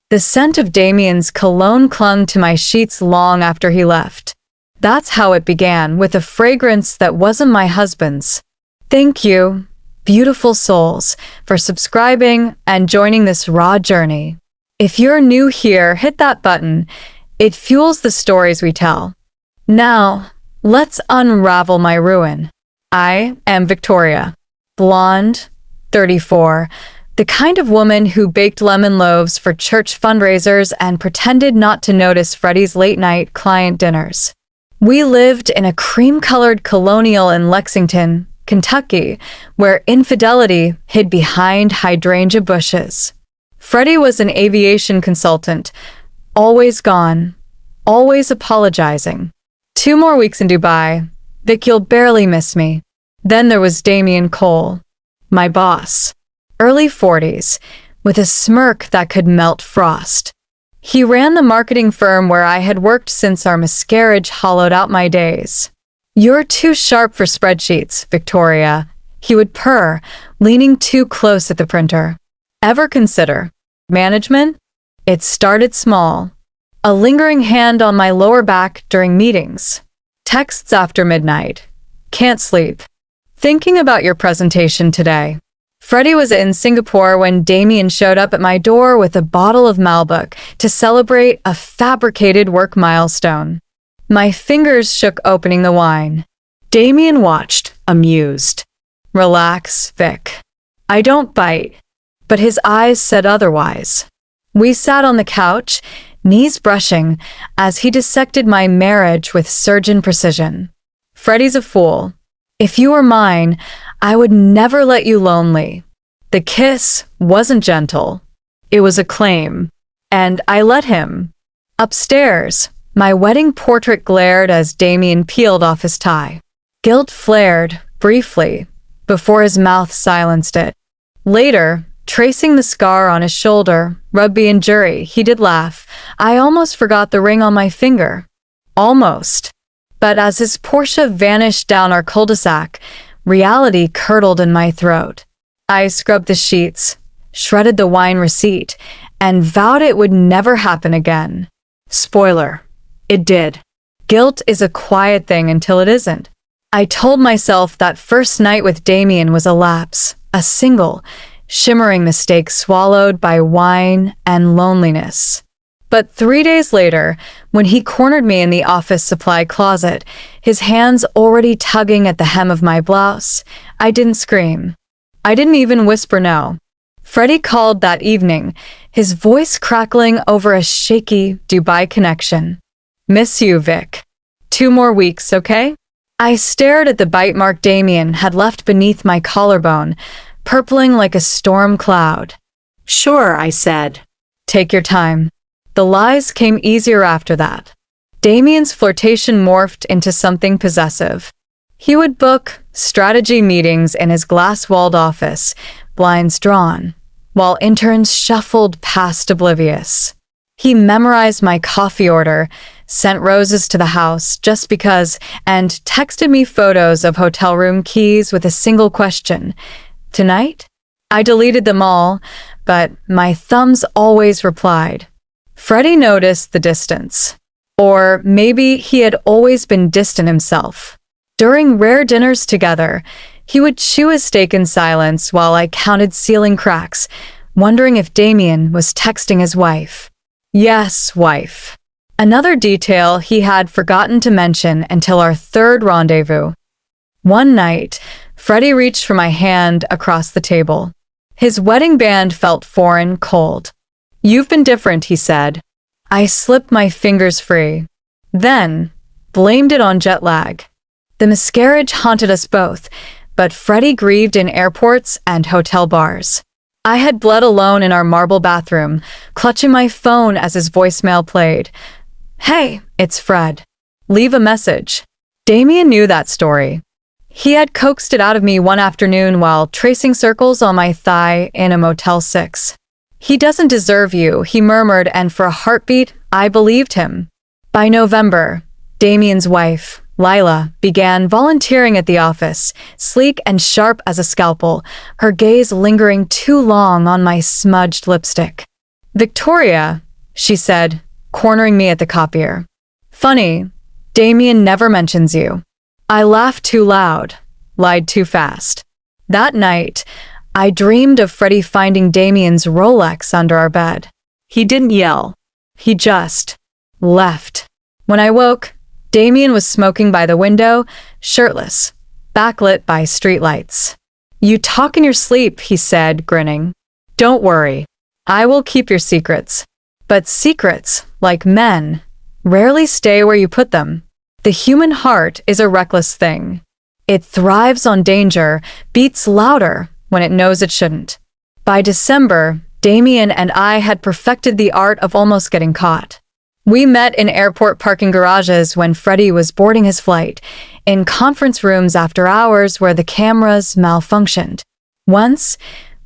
The scent of Damien's cologne clung to my sheets long after he left. That's how it began, with a fragrance that wasn't my husband's. Thank you, beautiful souls, for subscribing and joining this raw journey. If you're new here, hit that button. It fuels the stories we tell. Now, let's unravel my ruin. I am Victoria, blonde, 34, the kind of woman who baked lemon loaves for church fundraisers and pretended not to notice Freddie's late-night client dinners. We lived in a cream-colored colonial in Lexington, Kentucky, where infidelity hid behind hydrangea bushes. Freddie was an aviation consultant, always gone, always apologizing. 2 more weeks in Dubai. Vic, you'll barely miss me. Then there was Damien Cole, my boss. Early 40s, with a smirk that could melt frost. He ran the marketing firm where I had worked since our miscarriage hollowed out my days. You're too sharp for spreadsheets, Victoria, he would purr, leaning too close at the printer. Ever consider management? It started small. A lingering hand on my lower back during meetings. Texts after midnight. Can't sleep. Thinking about your presentation today. Freddie was in Singapore when Damien showed up at my door with a bottle of Malbec to celebrate a fabricated work milestone. My fingers shook opening the wine. Damien watched, amused. Relax, Vic. I don't bite. But his eyes said otherwise. We sat on the couch, knees brushing, as he dissected my marriage with surgeon precision. Freddie's a fool. If you were mine, I would never let you lonely. The kiss wasn't gentle. It was a claim. And I let him. Upstairs, my wedding portrait glared as Damien peeled off his tie. Guilt flared, briefly, before his mouth silenced it. Later, tracing the scar on his shoulder, rugby and jury, he did laugh. I almost forgot the ring on my finger. Almost. But as his Porsche vanished down our cul-de-sac, reality curdled in my throat. I scrubbed the sheets, shredded the wine receipt, and vowed it would never happen again. Spoiler. It did. Guilt is a quiet thing until it isn't. I told myself that first night with Damien was a lapse, a single, shimmering mistake swallowed by wine and loneliness. But 3 days later, when he cornered me in the office supply closet, his hands already tugging at the hem of my blouse, I didn't scream. I didn't even whisper no. Freddie called that evening, his voice crackling over a shaky Dubai connection. Miss you, Vic. 2 more weeks, okay? I stared at the bite mark Damien had left beneath my collarbone, purpling like a storm cloud. Sure, I said. Take your time. The lies came easier after that. Damien's flirtation morphed into something possessive. He would book strategy meetings in his glass-walled office, blinds drawn, while interns shuffled past oblivious. He memorized my coffee order, sent roses to the house just because, and texted me photos of hotel room keys with a single question. Tonight? I deleted them all, but my thumbs always replied. Freddie noticed the distance. Or maybe he had always been distant himself. During rare dinners together, he would chew his steak in silence while I counted ceiling cracks, wondering if Damien was texting his wife. Yes, wife. Another detail he had forgotten to mention until our 3rd rendezvous. One night, Freddie reached for my hand across the table. His wedding band felt foreign, cold. You've been different, he said. I slipped my fingers free. Then, blamed it on jet lag. The miscarriage haunted us both, but Freddie grieved in airports and hotel bars. I had bled alone in our marble bathroom, clutching my phone as his voicemail played. Hey, it's Fred. Leave a message. Damien knew that story. He had coaxed it out of me one afternoon while tracing circles on my thigh in a Motel 6. He doesn't deserve you, he murmured, and for a heartbeat, I believed him. By November, Damien's wife, Lila, began volunteering at the office, sleek and sharp as a scalpel, her gaze lingering too long on my smudged lipstick. Victoria, she said, cornering me at the copier. Funny, Damien never mentions you. I laughed too loud, lied too fast. That night, I dreamed of Freddie finding Damien's Rolex under our bed. He didn't yell. He just left. When I woke, Damien was smoking by the window, shirtless, backlit by streetlights. You talk in your sleep, he said, grinning. Don't worry. I will keep your secrets. But secrets, like men, rarely stay where you put them. The human heart is a reckless thing. It thrives on danger, beats louder when it knows it shouldn't. By December, Damien and I had perfected the art of almost getting caught. We met in airport parking garages when Freddie was boarding his flight, in conference rooms after hours where the cameras malfunctioned. Once,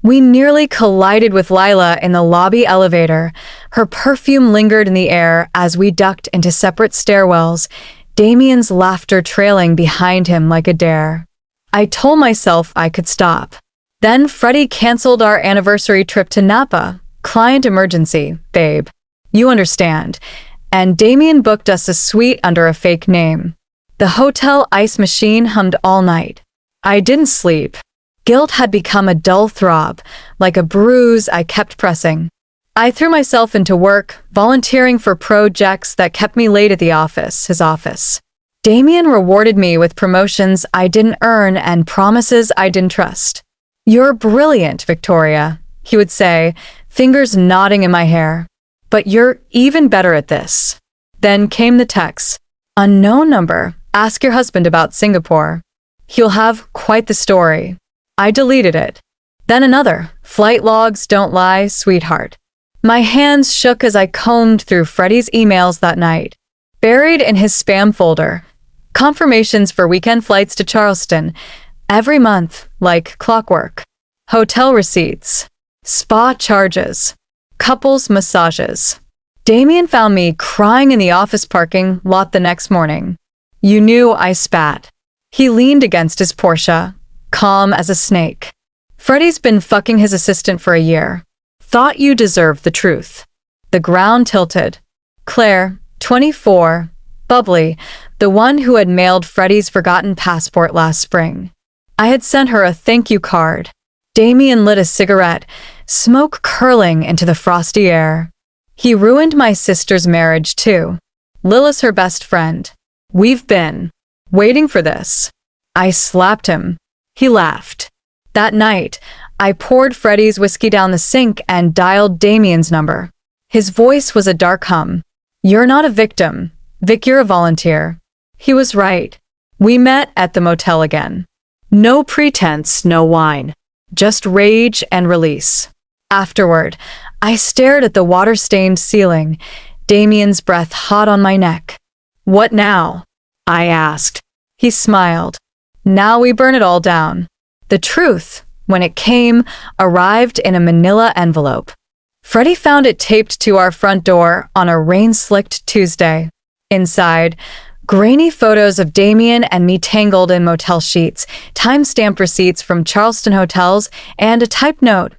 we nearly collided with Lila in the lobby elevator. Her perfume lingered in the air as we ducked into separate stairwells, Damien's laughter trailing behind him like a dare. I told myself I could stop. Then Freddie canceled our anniversary trip to Napa. Client emergency, babe. You understand. And Damien booked us a suite under a fake name. The hotel ice machine hummed all night. I didn't sleep. Guilt had become a dull throb, like a bruise I kept pressing. I threw myself into work, volunteering for projects that kept me late at his office. Damien rewarded me with promotions I didn't earn and promises I didn't trust. You're brilliant, Victoria, he would say, fingers nodding in my hair. But you're even better at this. Then came the text. Unknown number. Ask your husband about Singapore. He'll have quite the story. I deleted it. Then another. Flight logs don't lie, sweetheart. My hands shook as I combed through Freddie's emails that night. Buried in his spam folder. Confirmations for weekend flights to Charleston. Every month, like clockwork. Hotel receipts. Spa charges. Couples massages. Damien found me crying in the office parking lot the next morning. You knew I spat. He leaned against his Porsche, calm as a snake. Freddie's been fucking his assistant for a year. Thought you deserved the truth. The ground tilted. Claire, 24, bubbly, the one who had mailed Freddie's forgotten passport last spring. I had sent her a thank you card. Damien lit a cigarette, smoke curling into the frosty air. He ruined my sister's marriage too. Lila's her best friend. We've been waiting for this. I slapped him. He laughed. That night, I poured Freddie's whiskey down the sink and dialed Damien's number. His voice was a dark hum. You're not a victim. Vic, you're a volunteer. He was right. We met at the motel again. No pretense, no wine. Just rage and release. Afterward, I stared at the water-stained ceiling, Damien's breath hot on my neck. What now? I asked. He smiled. Now we burn it all down. The truth, when it came, arrived in a manila envelope. Freddie found it taped to our front door on a rain-slicked Tuesday. Inside, grainy photos of Damien and me tangled in motel sheets, time-stamped receipts from Charleston hotels, and a typed note.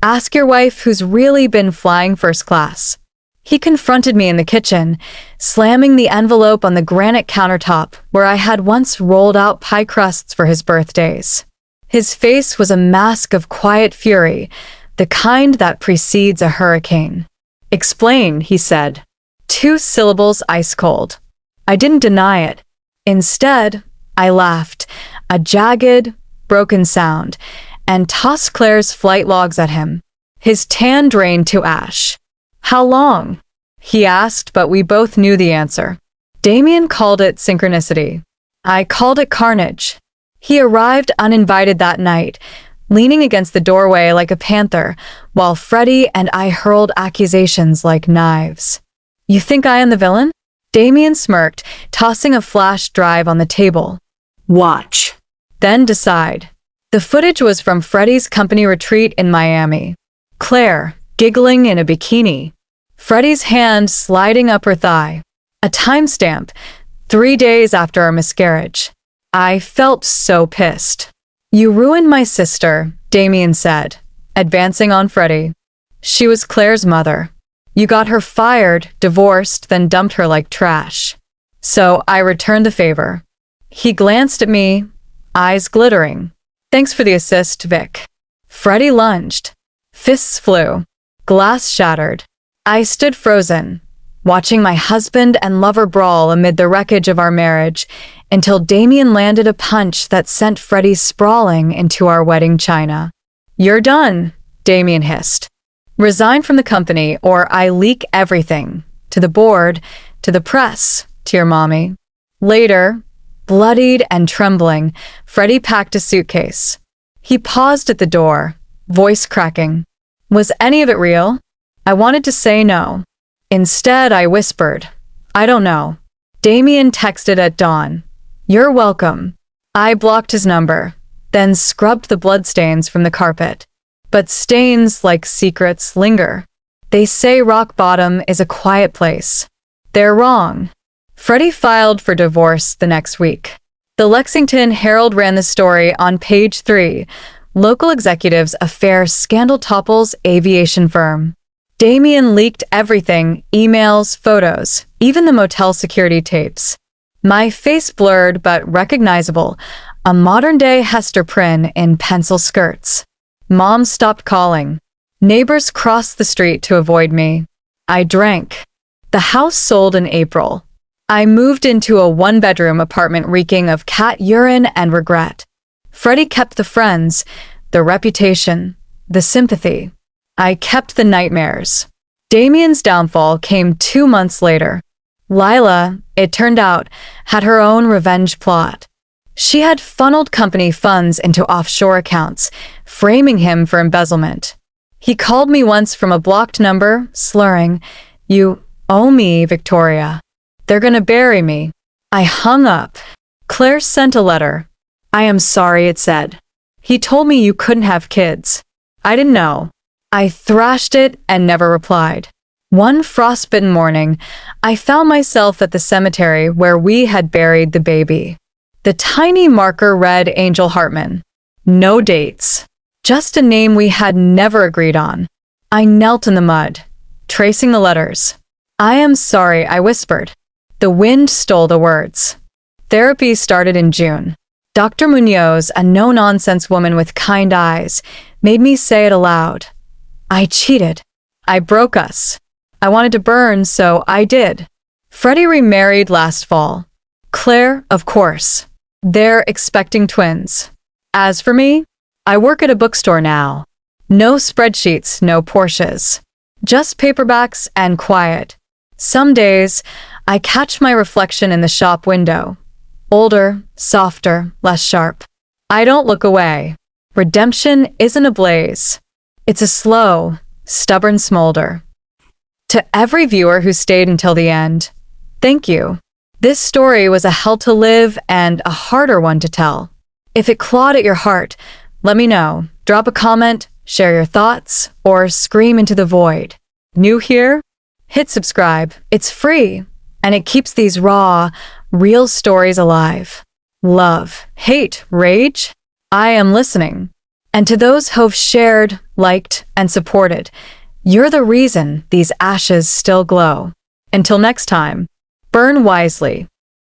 Ask your wife who's really been flying first class. He confronted me in the kitchen, slamming the envelope on the granite countertop where I had once rolled out pie crusts for his birthdays. His face was a mask of quiet fury, the kind that precedes a hurricane. Explain, he said. 2 syllables ice cold. I didn't deny it. Instead, I laughed, a jagged, broken sound, and tossed Claire's flight logs at him. His tan drained to ash. How long? He asked, but we both knew the answer. Damien called it synchronicity. I called it carnage. He arrived uninvited that night, leaning against the doorway like a panther, while Freddie and I hurled accusations like knives. You think I am the villain? Damien smirked, tossing a flash drive on the table. Watch. Then decide. The footage was from Freddie's company retreat in Miami. Claire, giggling in a bikini. Freddie's hand sliding up her thigh. A timestamp, 3 days after our miscarriage. I felt so pissed. You ruined my sister, Damien said, advancing on Freddie. She was Claire's mother. You got her fired, divorced, then dumped her like trash. So I returned the favor. He glanced at me, eyes glittering. Thanks for the assist, Vic. Freddie lunged. Fists flew. Glass shattered. I stood frozen, watching my husband and lover brawl amid the wreckage of our marriage until Damien landed a punch that sent Freddie sprawling into our wedding china. You're done, Damien hissed. Resign from the company or I leak everything. To the board, to the press, to your mommy. Later, bloodied and trembling, Freddie packed a suitcase. He paused at the door, voice cracking. Was any of it real? I wanted to say no. Instead, I whispered, I don't know. Damien texted at dawn. You're welcome. I blocked his number, then scrubbed the bloodstains from the carpet. But stains, like secrets, linger. They say rock bottom is a quiet place. They're wrong. Freddie filed for divorce the next week. The Lexington Herald ran the story on page 3. Local executives affair scandal topples aviation firm. Damien leaked everything, emails, photos, even the motel security tapes. My face blurred but recognizable, a modern-day Hester Prynne in pencil skirts. Mom stopped calling. Neighbors crossed the street to avoid me. I drank. The house sold in April. I moved into a one-bedroom apartment reeking of cat urine and regret. Freddie kept the friends, the reputation, the sympathy. I kept the nightmares. Damien's downfall came 2 months later. Lila, it turned out, had her own revenge plot. She had funneled company funds into offshore accounts, framing him for embezzlement. He called me once from a blocked number, slurring, "You owe me, Victoria. They're gonna bury me." I hung up. Claire sent a letter. "I am sorry," it said. "He told me you couldn't have kids. I didn't know." I thrashed it and never replied. One frostbitten morning, I found myself at the cemetery where we had buried the baby. The tiny marker read Angel Hartman. No dates. Just a name we had never agreed on. I knelt in the mud, tracing the letters. "I am sorry," I whispered. The wind stole the words. Therapy started in June. Dr. Munoz, a no-nonsense woman with kind eyes, made me say it aloud. I cheated. I broke us. I wanted to burn, so I did. Freddie remarried last fall. Claire, of course. They're expecting twins. As for me, I work at a bookstore now. No spreadsheets, no Porsches. Just paperbacks and quiet. Some days, I catch my reflection in the shop window. Older, softer, less sharp. I don't look away. Redemption isn't a blaze. It's a slow, stubborn smolder. To every viewer who stayed until the end, thank you. This story was a hell to live and a harder one to tell. If it clawed at your heart, let me know. Drop a comment, share your thoughts, or scream into the void. New here? Hit subscribe. It's free, and it keeps these raw, real stories alive. Love, hate, rage? I am listening. And to those who've shared, liked, and supported, you're the reason these ashes still glow. Until next time, burn wisely.